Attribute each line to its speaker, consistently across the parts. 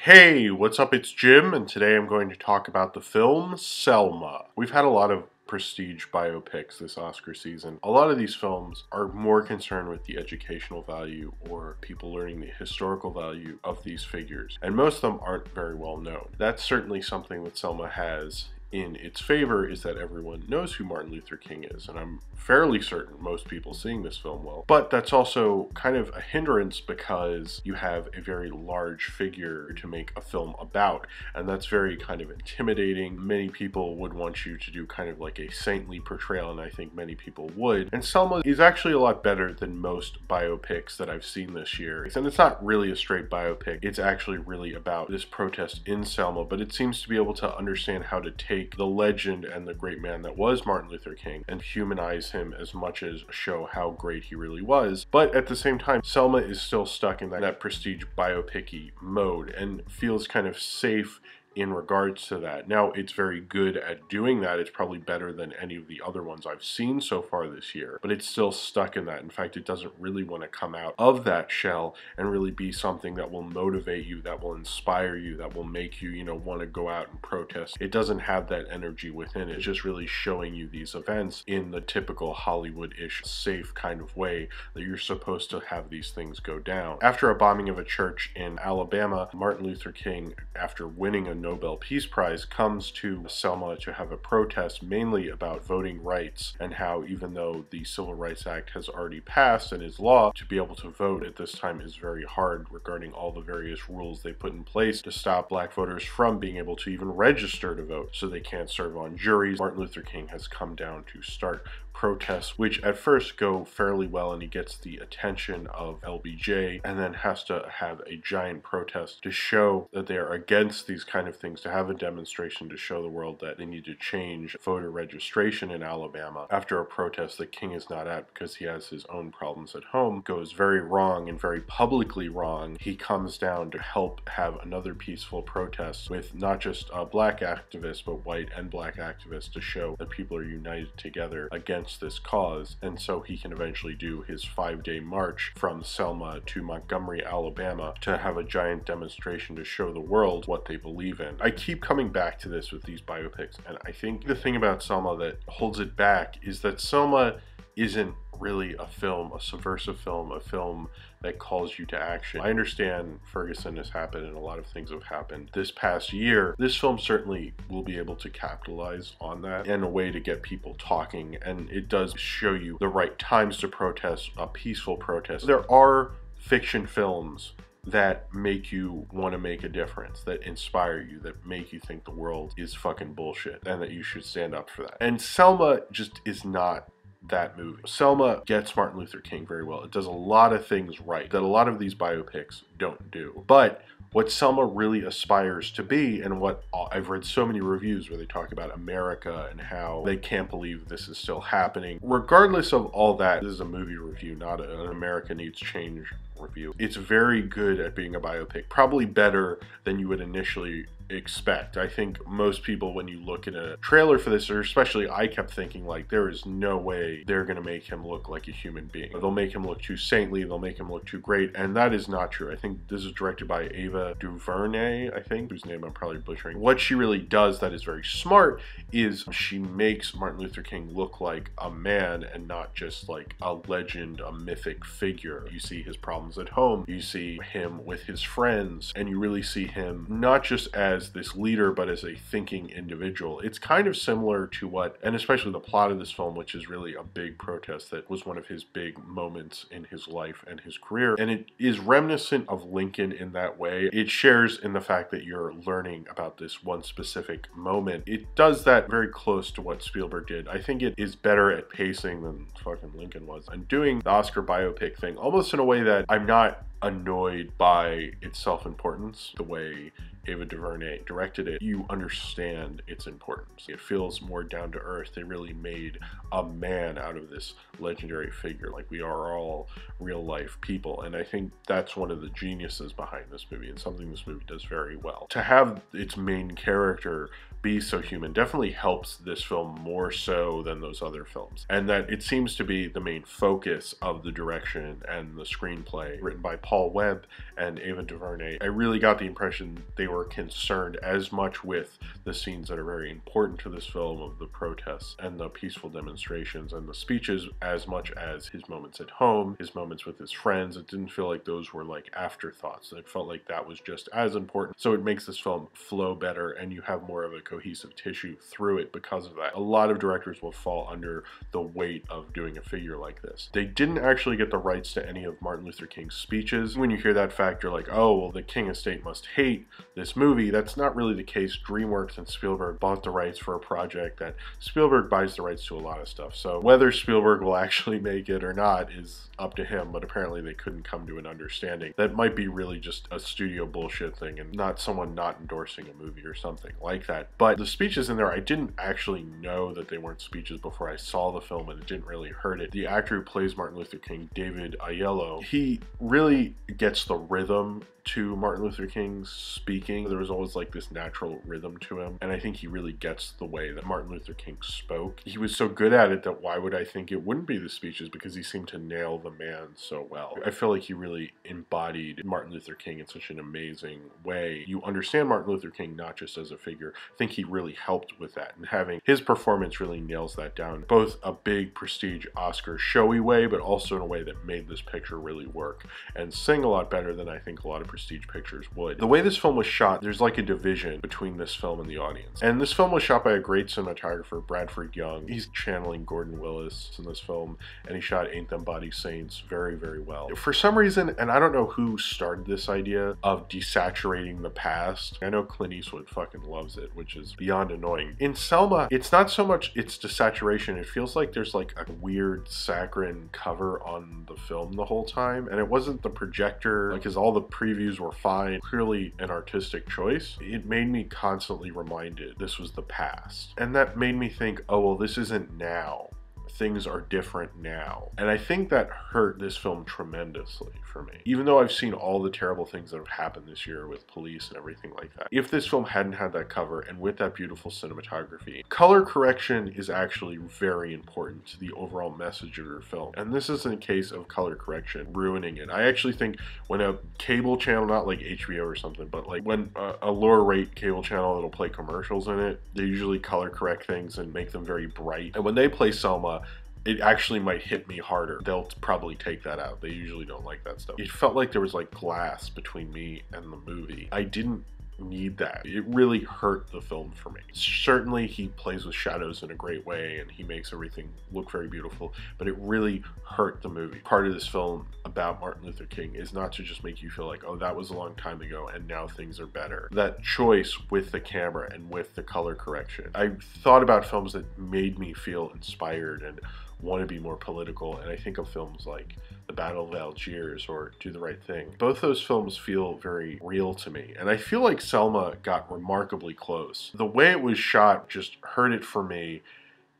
Speaker 1: Hey, what's up? It's Jim, and today I'm going to talk about the film Selma. We've had a lot of prestige biopics this Oscar season. A lot of these films are more concerned with the educational value or people learning the historical value of these figures, and most of them aren't very well known. That's certainly something that Selma has in its favor, is that everyone knows who Martin Luther King is, and I'm fairly certain most people seeing this film will. But that's also kind of a hindrance because you have a very large figure to make a film about, and that's very kind of intimidating. Many people would want you to do kind of like a saintly portrayal, and I think many people would. And Selma is actually a lot better than most biopics that I've seen this year. And it's not really a straight biopic. It's actually really about this protest in Selma, but it seems to be able to understand how to take the legend and the great man that was Martin Luther King and humanize him as much as show how great he really was. But at the same time, Selma is still stuck in that prestige biopic-y mode and feels kind of safe in regards to that. Now, it's very good at doing that. It's probably better than any of the other ones I've seen so far this year, but it's still stuck in that. In fact, it doesn't really want to come out of that shell and really be something that will motivate you, that will inspire you, that will make you, want to go out and protest. It doesn't have that energy within it. It's just really showing you these events in the typical Hollywood-ish safe kind of way that you're supposed to have these things go down. After a bombing of a church in Alabama, Martin Luther King, after winning a Nobel Peace Prize, comes to Selma to have a protest mainly about voting rights and how even though the Civil Rights Act has already passed and is law, to be able to vote at this time is very hard regarding all the various rules they put in place to stop black voters from being able to even register to vote, so they can't serve on juries. Martin Luther King has come down to start protests, which at first go fairly well, and he gets the attention of LBJ, and then has to have a giant protest to show that they are against these kind of things, to have a demonstration to show the world that they need to change voter registration in Alabama after a protest that King is not at because he has his own problems at home goes very wrong and very publicly wrong. He comes down to help have another peaceful protest with not just black activists but white and black activists to show that people are united together against this cause, and so he can eventually do his 5-day march from Selma to Montgomery, Alabama, to have a giant demonstration to show the world what they believe in. I keep coming back to this with these biopics, and I think the thing about Selma that holds it back is that Selma isn't really a film, a subversive film, a film that calls you to action. I understand Ferguson has happened and a lot of things have happened this past year. This film certainly will be able to capitalize on that in a way to get people talking, and it does show you the right times to protest, a peaceful protest. There are fiction films that make you want to make a difference, that inspire you, that make you think the world is fucking bullshit and that you should stand up for that. And Selma just is not that movie. Selma gets Martin Luther King very well. It does a lot of things right that a lot of these biopics don't do. But what Selma really aspires to be, and what I've read so many reviews where they talk about America and how they can't believe this is still happening. Regardless of all that, this is a movie review, not an America Needs Change review. It's very good at being a biopic, probably better than you would initially expect. I think most people, when you look at a trailer for this, or especially I, kept thinking like, there is no way they're gonna make him look like a human being. They'll make him look too saintly, they'll make him look too great, and that is not true. I think this is directed by Ava DuVernay, I think, whose name I'm probably butchering. What she really does that is very smart is she makes Martin Luther King look like a man and not just like a legend, a mythic figure. You see his problems at home, you see him with his friends, and you really see him not just as this leader but as a thinking individual. It's kind of similar to what, and especially the plot of this film, which is really a big protest that was one of his big moments in his life and his career, and it is reminiscent of Lincoln in that way. It shares in the fact that you're learning about this one specific moment. It does that very close to what Spielberg did. I think it is better at pacing than fucking Lincoln was, and doing the Oscar biopic thing almost in a way that I'm not annoyed by its self-importance, the way Ava DuVernay directed it. You understand its importance. It feels more down to earth. They really made a man out of this legendary figure. Like, we are all real life people, and I think that's one of the geniuses behind this movie, and something this movie does very well. To have its main character be so human definitely helps this film more so than those other films, and that it seems to be the main focus of the direction and the screenplay, written by Paul Paul Webb and Ava DuVernay, I really got the impression they were concerned as much with the scenes that are very important to this film, of the protests and the peaceful demonstrations and the speeches, as much as his moments at home, his moments with his friends. It didn't feel like those were like afterthoughts. It felt like that was just as important. So it makes this film flow better, and you have more of a cohesive tissue through it because of that. A lot of directors will fall under the weight of doing a figure like this. They didn't actually get the rights to any of Martin Luther King's speeches. When you hear that fact, you're like, oh, well, the King estate must hate this movie. That's not really the case. DreamWorks and Spielberg bought the rights for a project that Spielberg buys the rights to a lot of stuff. So whether Spielberg will actually make it or not is up to him, but apparently they couldn't come to an understanding. That might be really just a studio bullshit thing and not someone not endorsing a movie or something like that. But the speeches in there, I didn't actually know that they weren't speeches before I saw the film, and it didn't really hurt it. The actor who plays Martin Luther King, David Aiello, he really gets the rhythm to Martin Luther King's speaking. There was always like this natural rhythm to him, and I think he really gets the way that Martin Luther King spoke. He was so good at it that why would I think it wouldn't be the speeches, because he seemed to nail the man so well. I feel like he really embodied Martin Luther King in such an amazing way. You understand Martin Luther King not just as a figure. I think he really helped with that, and having his performance really nails that down. Both a big prestige Oscar showy way, but also in a way that made this picture really work and sing a lot better than I think a lot of prestige pictures would. The way this film was shot, there's like a division between this film and the audience. And this film was shot by a great cinematographer, Bradford Young. He's channeling Gordon Willis in this film, and he shot Ain't Them Body Saints very, very well. For some reason, and I don't know who started this idea of desaturating the past. I know Clint Eastwood fucking loves it, which is beyond annoying. In Selma, it's not so much it's desaturation. It feels like there's like a weird saccharine cover on the film the whole time, and it wasn't the projector, like, because all the previews were fine, clearly an artistic choice. It made me constantly reminded this was the past, and that made me think, oh well, this isn't now. Things are different now. And I think that hurt this film tremendously for me. Even though I've seen all the terrible things that have happened this year with police and everything like that. If this film hadn't had that cover and with that beautiful cinematography, color correction is actually very important to the overall message of your film. And this isn't a case of color correction ruining it. I actually think when a cable channel, not like HBO or something, but like when a lower rate cable channel that'll play commercials in it, they usually color correct things and make them very bright. And when they play Selma, it actually might hit me harder. They'll probably take that out. They usually don't like that stuff. It felt like there was like glass between me and the movie. I didn't need that. It really hurt the film for me. Certainly he plays with shadows in a great way and he makes everything look very beautiful, but it really hurt the movie. Part of this film about Martin Luther King is not to just make you feel like, oh, that was a long time ago and now things are better. That choice with the camera and with the color correction. I thought about films that made me feel inspired and want to be more political, and I think of films like The Battle of Algiers or Do the Right Thing. Both those films feel very real to me, and I feel like Selma got remarkably close. The way it was shot just hurt it for me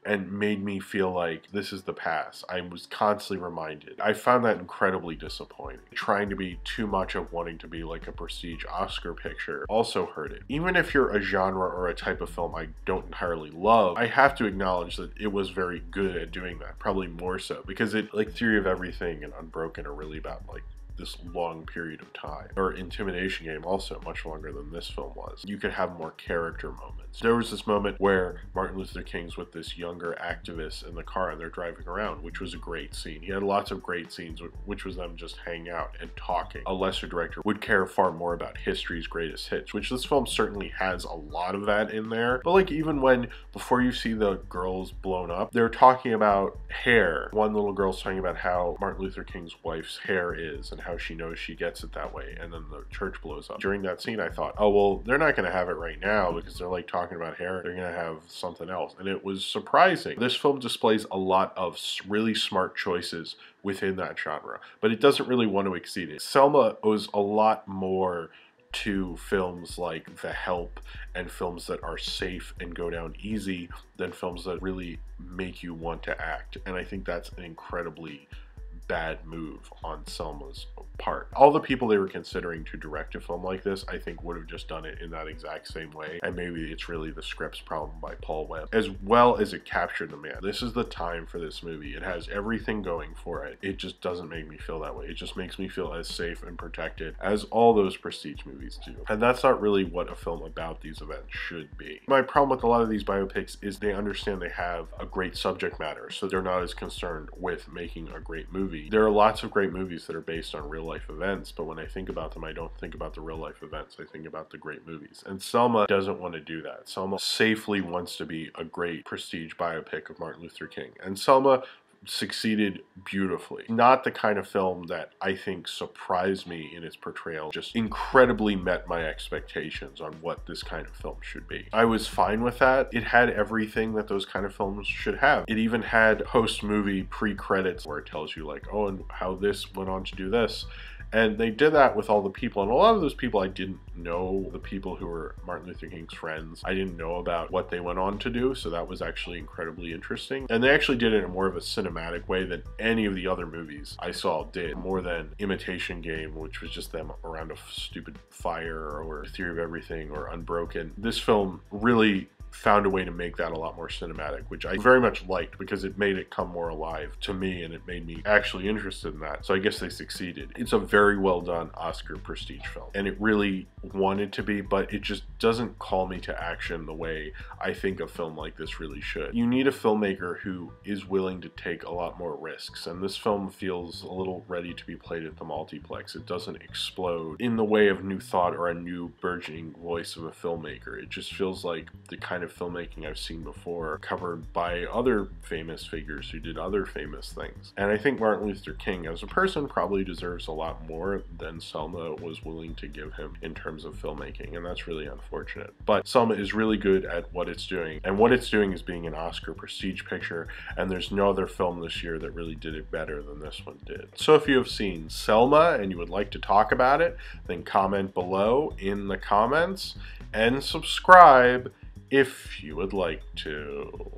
Speaker 1: and made me feel like this is the past. I was constantly reminded. I found that incredibly disappointing. Trying to be too much of wanting to be like a prestige Oscar picture also hurt it. Even if you're a genre or a type of film I don't entirely love, I have to acknowledge that it was very good at doing that, probably more so, because it, like Theory of Everything and Unbroken are really about like this long period of time. Or Intimidation Game, also much longer than this film was. You could have more character moments. There was this moment where Martin Luther King's with this younger activist in the car and they're driving around, which was a great scene. He had lots of great scenes, which was them just hanging out and talking. A lesser director would care far more about history's greatest hits, which this film certainly has a lot of that in there. But like even when, before you see the girls blown up, they're talking about hair. One little girl's talking about how Martin Luther King's wife's hair is and how she knows she gets it that way, and then the church blows up. During that scene I thought, oh well, they're not going to have it right now because they're like talking about hair. They're going to have something else, and it was surprising. This film displays a lot of really smart choices within that genre, but it doesn't really want to exceed it. Selma owes a lot more to films like The Help and films that are safe and go down easy than films that really make you want to act, and I think that's an incredibly bad move on Selma's part. All the people they were considering to direct a film like this, I think would have just done it in that exact same way, and maybe it's really the script's problem by Paul Webb, as well as it captured the man. This is the time for this movie. It has everything going for it. It just doesn't make me feel that way. It just makes me feel as safe and protected as all those prestige movies do. And that's not really what a film about these events should be. My problem with a lot of these biopics is they understand they have a great subject matter, so they're not as concerned with making a great movie. There are lots of great movies that are based on real life events, but when I think about them, I don't think about the real life events. I think about the great movies. And Selma doesn't want to do that. Selma safely wants to be a great prestige biopic of Martin Luther King. And Selma succeeded beautifully. Not the kind of film that I think surprised me in its portrayal, just incredibly met my expectations on what this kind of film should be. I was fine with that. It had everything that those kind of films should have. It even had post-movie pre-credits where it tells you like, oh, and how this went on to do this. And they did that with all the people. And a lot of those people I didn't know, the people who were Martin Luther King's friends. I didn't know about what they went on to do, so that was actually incredibly interesting. And they actually did it in more of a cinematic way than any of the other movies I saw did. More than Imitation Game, which was just them around a stupid fire, or Theory of Everything, or Unbroken. This film really found a way to make that a lot more cinematic, which I very much liked because it made it come more alive to me and it made me actually interested in that. So I guess they succeeded. It's a very well done Oscar prestige film, and it really wanted to be, but it just doesn't call me to action the way I think a film like this really should. You need a filmmaker who is willing to take a lot more risks, and this film feels a little ready to be played at the multiplex. It doesn't explode in the way of new thought or a new burgeoning voice of a filmmaker. It just feels like the kind of filmmaking I've seen before, covered by other famous figures who did other famous things. And I think Martin Luther King as a person probably deserves a lot more than Selma was willing to give him in terms of filmmaking, and that's really unfortunate. But Selma is really good at what it's doing, and what it's doing is being an Oscar prestige picture, and there's no other film this year that really did it better than this one did. So if you have seen Selma and you would like to talk about it, then comment below in the comments and subscribe if you would like to.